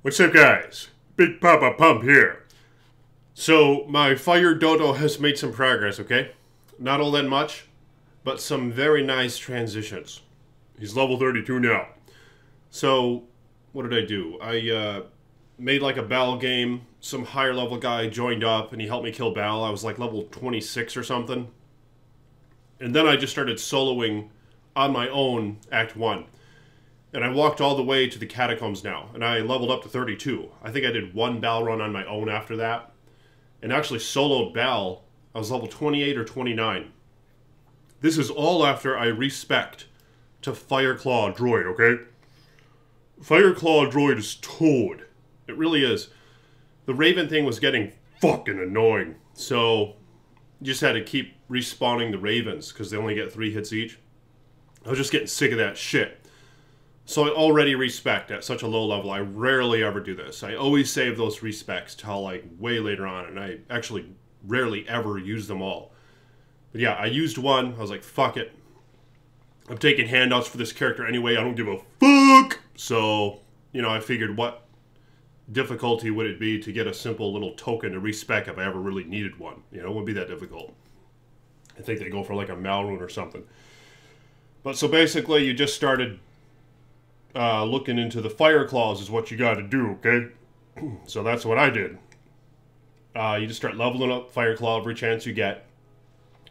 What's up, guys? Big Papa Pump here. So, my Fire Dodo has made some progress, okay? Not all that much, but some very nice transitions. He's level 32 now. So, what did I do? I made like a battle game. Some higher level guy joined up and he helped me kill Bal. I was like level 26 or something. And then I just started soloing on my own Act 1. And I walked all the way to the catacombs now, and I leveled up to 32. I think I did one Bal run on my own after that, and actually soloed Bal. I was level 28 or 29. This is all after I respec to FIRECLAW DRUID, okay? FIRECLAW DRUID is toad. It really is. The Raven thing was getting fucking annoying, so you just had to keep respawning the Ravens, because they only get 3 hits each. I was just getting sick of that shit. So I already respec at such a low level. I rarely ever do this. I always save those respecs till like way later on, and I actually rarely ever use them all. But yeah, I used one. I was like, fuck it. I'm taking handouts for this character anyway. I don't give a fuck. So, you know, I figured what difficulty would it be to get a simple little token to respec if I ever really needed one. You know, it wouldn't be that difficult. I think they go for like a Malrune or something. But so basically you just started looking into the FIRECLAWS is what you got to do, okay? So that's what I did. You just start leveling up FIRECLAW every chance you get,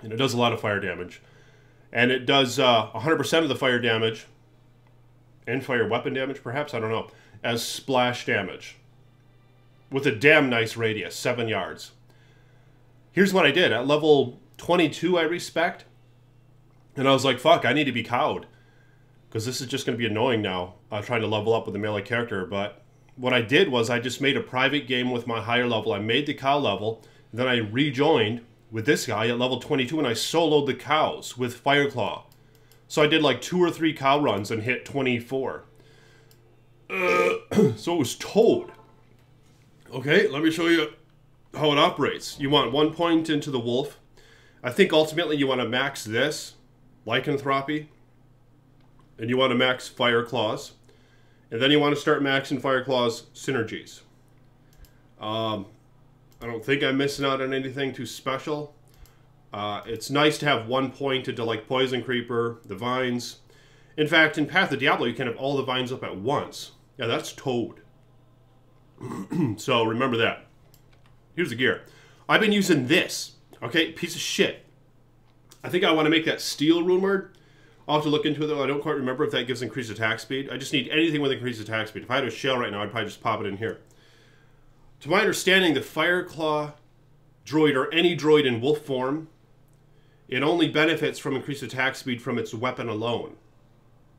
and it does a lot of fire damage. And it does 100% of the fire damage, and fire weapon damage perhaps, I don't know, as splash damage. With a damn nice radius, 7 yards. Here's what I did. At level 22 I respec, and I was like, fuck, I need to be cowed. Because this is just going to be annoying now, trying to level up with a melee character. But what I did was I just made a private game with my higher level. I made the cow level, and then I rejoined with this guy at level 22, and I soloed the cows with FIRECLAW. So I did like 2 or 3 cow runs and hit 24. So it was toad. Okay, let me show you how it operates. You want 1 point into the wolf. I think ultimately you want to max this, lycanthropy. And you want to max FIRECLAWS. And then you want to start maxing FIRECLAWS synergies. I don't think I'm missing out on anything too special. It's nice to have 1 point into like Poison Creeper, the vines. In fact, in Path of Diablo, you can have all the vines up at once. Yeah, that's toad. So remember that. Here's the gear. I've been using this. Okay, piece of shit. I think I want to make that steel rumored. I'll have to look into it though. I don't quite remember if that gives increased attack speed. I just need anything with increased attack speed. If I had a shell right now, I'd probably just pop it in here. To my understanding, the FIRECLAW droid, or any droid in wolf form, it only benefits from increased attack speed from its weapon alone.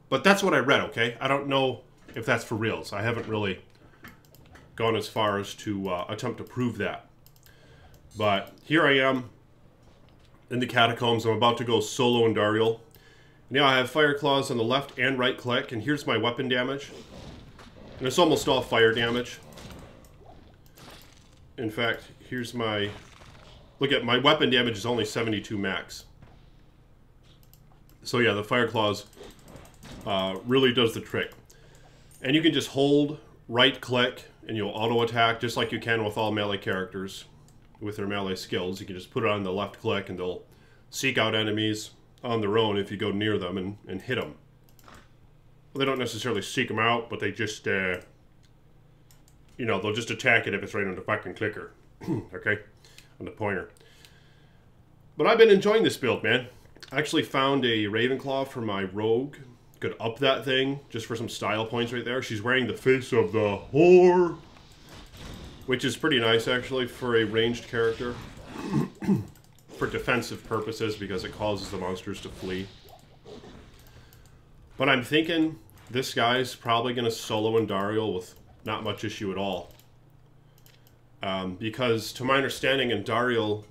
But that's what I read, okay? I don't know if that's for reals. I haven't really gone as far as to attempt to prove that. But here I am in the catacombs. I'm about to go solo in Dariel. Now I have FIRECLAWS on the left and right click, and here's my weapon damage. And it's almost all fire damage. In fact, here's my... Look at my weapon damage is only 72 max. So yeah, the FIRECLAWS really does the trick. And you can just hold right click and you'll auto attack just like you can with all melee characters with their melee skills. You can just put it on the left click and they'll seek out enemies on their own if you go near them and hit them. Well, they don't necessarily seek them out, but they just, you know, they'll just attack it if it's right on the fucking clicker. Okay? On the pointer. But I've been enjoying this build, man. I actually found a Ravenclaw for my rogue. Could up that thing just for some style points right there. She's wearing the face of the whore, which is pretty nice, actually, for a ranged character. For defensive purposes, because it causes the monsters to flee. But I'm thinking this guy's probably going to solo in Dariel with not much issue at all. Because to my understanding, in Dariel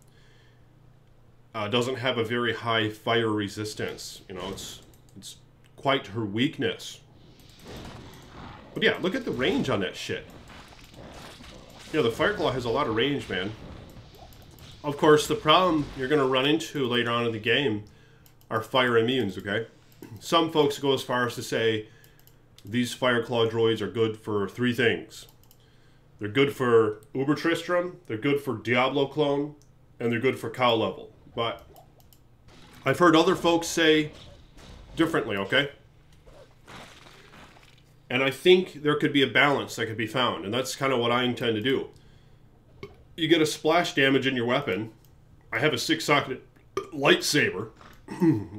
doesn't have a very high fire resistance. You know, it's quite her weakness. But yeah, look at the range on that shit. You know, the FIRECLAW has a lot of range, man. Of course, the problem you're going to run into later on in the game are fire immunes, okay? Some folks go as far as to say these FIRECLAW droids are good for 3 things. They're good for Uber Tristram, they're good for Diablo clone, and they're good for cow level. But I've heard other folks say differently, okay? And I think there could be a balance that could be found, and that's kind of what I intend to do. You get a splash damage in your weapon. I have a 6-socket lightsaber,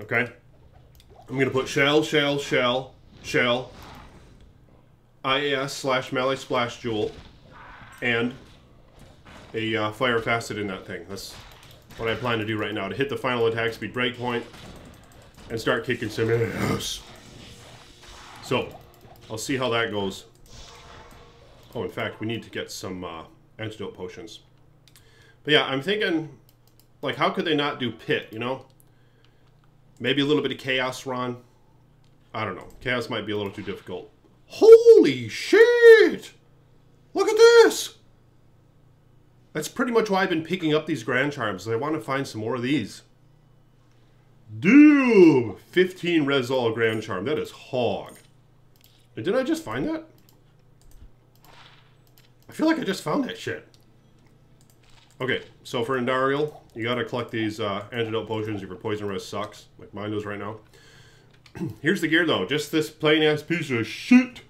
okay? I'm going to put shell, IAS/melee splash jewel, and a fire facet in that thing. That's what I plan to do right now, to hit the final attack speed breakpoint and start kicking some ass. So, I'll see how that goes. Oh, in fact, we need to get some antidote potions. But yeah, I'm thinking, like, how could they not do Pit, you know? Maybe a little bit of Chaos Ron. I don't know. Chaos might be a little too difficult. Holy shit! Look at this! That's pretty much why I've been picking up these Grand Charms. I want to find some more of these. Dude! 15 Resol Grand Charm. That is HAWG. Didn't I just find that? I feel like I just found that shit. Okay, so for Endariel, you gotta collect these antidote potions if your poison res sucks, like mine does right now. Here's the gear though, just this plain ass piece of shit.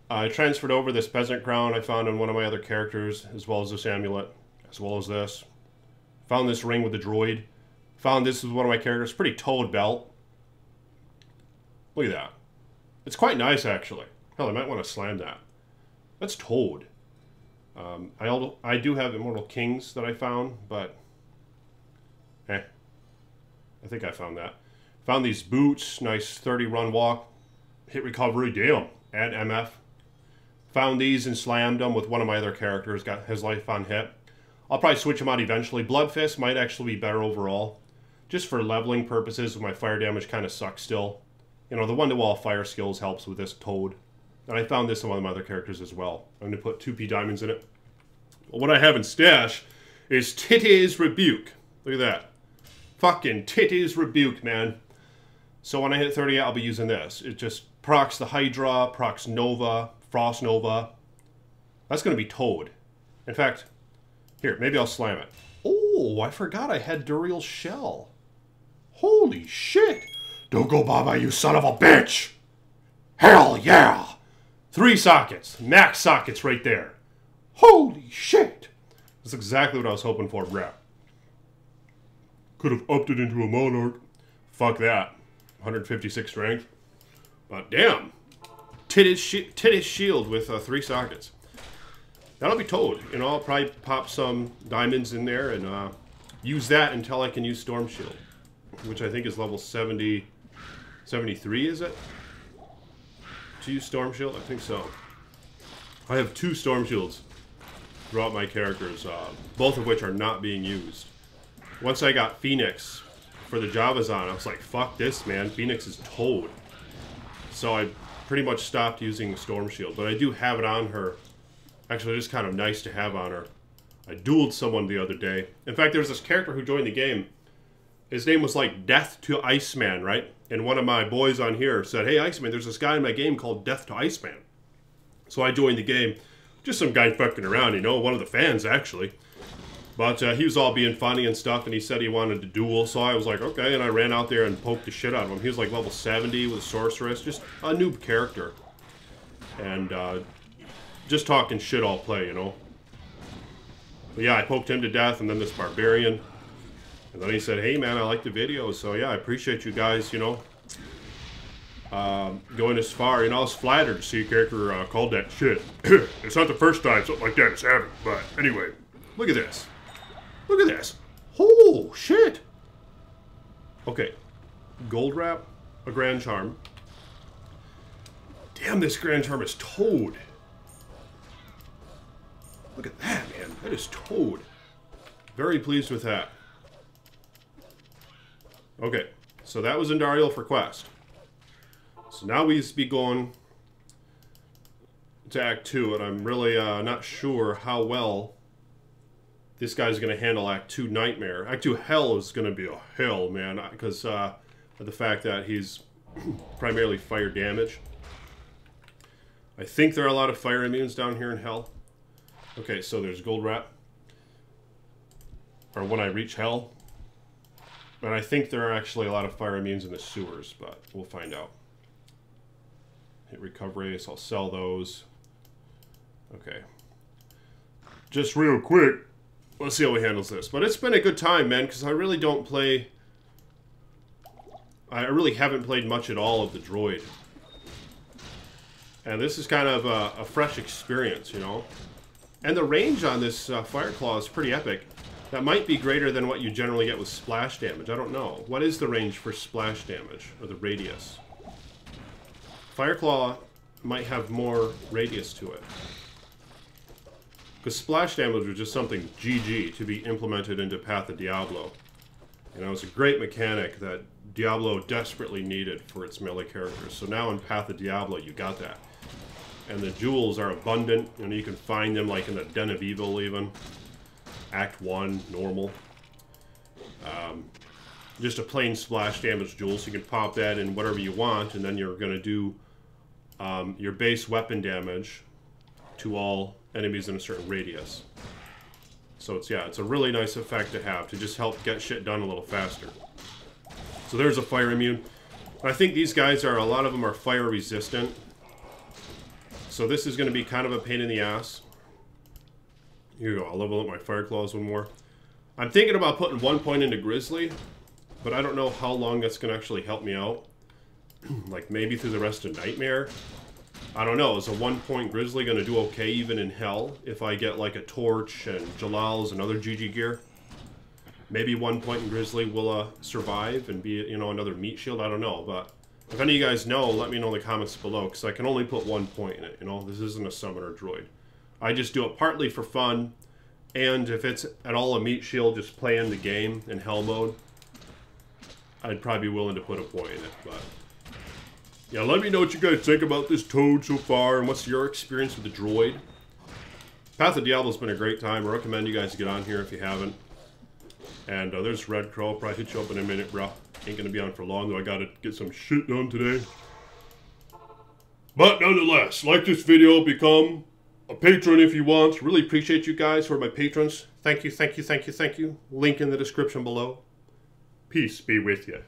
I transferred over this peasant crown I found on one of my other characters, as well as this amulet, as well as this. Found this ring with the druid. Found this with one of my characters, pretty toad belt. Look at that. It's quite nice actually. Hell, I might want to slam that. That's toad. I do have Immortal Kings that I found, but I think I found that. Found these boots, nice 30 run walk, hit recovery, damn, and MF. Found these and slammed them with one of my other characters, got his life on hit. I'll probably switch them out eventually. Bloodfist might actually be better overall. Just for leveling purposes, my fire damage kind of sucks still. You know, the one-to-wall fire skills helps with this toad. And I found this in one of my other characters as well. I'm going to put 2p diamonds in it. But what I have in stash is Titty's Rebuke. Look at that. Fucking Titty's Rebuke, man. So when I hit 30, I'll be using this. It just procs the Hydra, procs Nova, Frost Nova. That's going to be Toad. In fact, here, maybe I'll slam it. Oh, I forgot I had Duriel's Shell. Holy shit. Don't go bye-bye, you son of a bitch. Hell yeah. 3 sockets. Max sockets right there. Holy shit. That's exactly what I was hoping for, bruh. Could have upped it into a Monarch. Fuck that. 156 strength. But damn. Titty's shield with 3 sockets. That'll be Toad. You know, I'll probably pop some diamonds in there and use that until I can use Storm Shield. Which I think is level 70... 73, is it? To use Storm Shield? I think so. I have 2 Storm Shields throughout my characters, both of which are not being used. Once I got Phoenix for the Javazan, I was like, fuck this, man. Phoenix is Toad. So I pretty much stopped using Storm Shield, but I do have it on her. Actually, it's just kind of nice to have on her. I dueled someone the other day. In fact, there's this character who joined the game. His name was like Death to Iceman, right? And one of my boys on here said, hey, Iceman, there's this guy in my game called Death to Iceman. So I joined the game. Just some guy fucking around, you know, one of the fans, actually. But he was all being funny and stuff, and he said he wanted to duel. So I was like, okay, and I ran out there and poked the shit out of him. He was like level 70 with a sorceress, just a noob character. And just talking shit all play, you know. But yeah, I poked him to death, and then this barbarian. And then he said, hey man, I like the videos, so yeah, I appreciate you guys, you know, going this far. You know, I was flattered to see a character called that shit. It's not the first time something like that has happened, but anyway, look at this. Look at this. Oh, shit. Okay, gold wrap, a Grand Charm. Damn, this Grand Charm is Toad. Look at that, man. That is Toad. Very pleased with that. Okay, so that was Endariel for Quest. So now we be going to Act 2, and I'm really not sure how well this guy's going to handle Act 2 Nightmare. Act 2 Hell is going to be a hell, man, because of the fact that he's primarily fire damage. I think there are a lot of fire immunes down here in Hell. Okay, so there's gold wrap. Or when I reach hell. And I think there are actually a lot of fire immunes in the sewers, but we'll find out. Hit recovery, so I'll sell those. Okay. Just real quick, let's see how he handles this. But it's been a good time, man, because I really don't play... I really haven't played much at all of the Druid. And this is kind of a fresh experience, you know? And the range on this FIRECLAW is pretty epic. That might be greater than what you generally get with splash damage. I don't know. What is the range for splash damage, or the radius? FIRECLAW might have more radius to it. Because splash damage was just something GG to be implemented into Path of Diablo. You know, it's a great mechanic that Diablo desperately needed for its melee characters. So now in Path of Diablo, you got that. And the jewels are abundant. You know, you can find them like in the Den of Evil even. Act 1, normal. Just a plain splash damage jewel, so you can pop that in whatever you want, and then you're going to do your base weapon damage to all enemies in a certain radius. So it's, yeah, it's a really nice effect to have, to just help get shit done a little faster. So there's a fire immune. I think these guys are, a lot of them are fire resistant. So this is going to be kind of a pain in the ass. Here you go, I'll level up my FIRECLAWs one more. I'm thinking about putting 1 point into Grizzly, but I don't know how long that's going to actually help me out. Like maybe through the rest of Nightmare. I don't know, is a 1 point Grizzly going to do okay even in Hell if I get like a Torch and Jalal's and other GG gear? Maybe 1 point in Grizzly will survive and be, you know, another meat shield, I don't know. But if any of you guys know, let me know in the comments below, because I can only put 1 point in it, you know? This isn't a summoner droid. I just do it partly for fun, and if it's at all a meat shield, just playing the game in Hell mode, I'd probably be willing to put a point in it, but... yeah, let me know what you guys think about this Toad so far, and what's your experience with the droid. Path of Diablo's been a great time. I recommend you guys get on here if you haven't. And there's Red Crow. I'll probably hit you up in a minute, bro. Ain't gonna be on for long, though. I gotta get some shit done today. But nonetheless, like this video, become a patron if you want. Really appreciate you guys who are my patrons. Thank you, thank you, thank you, thank you. Link in the description below. Peace be with you.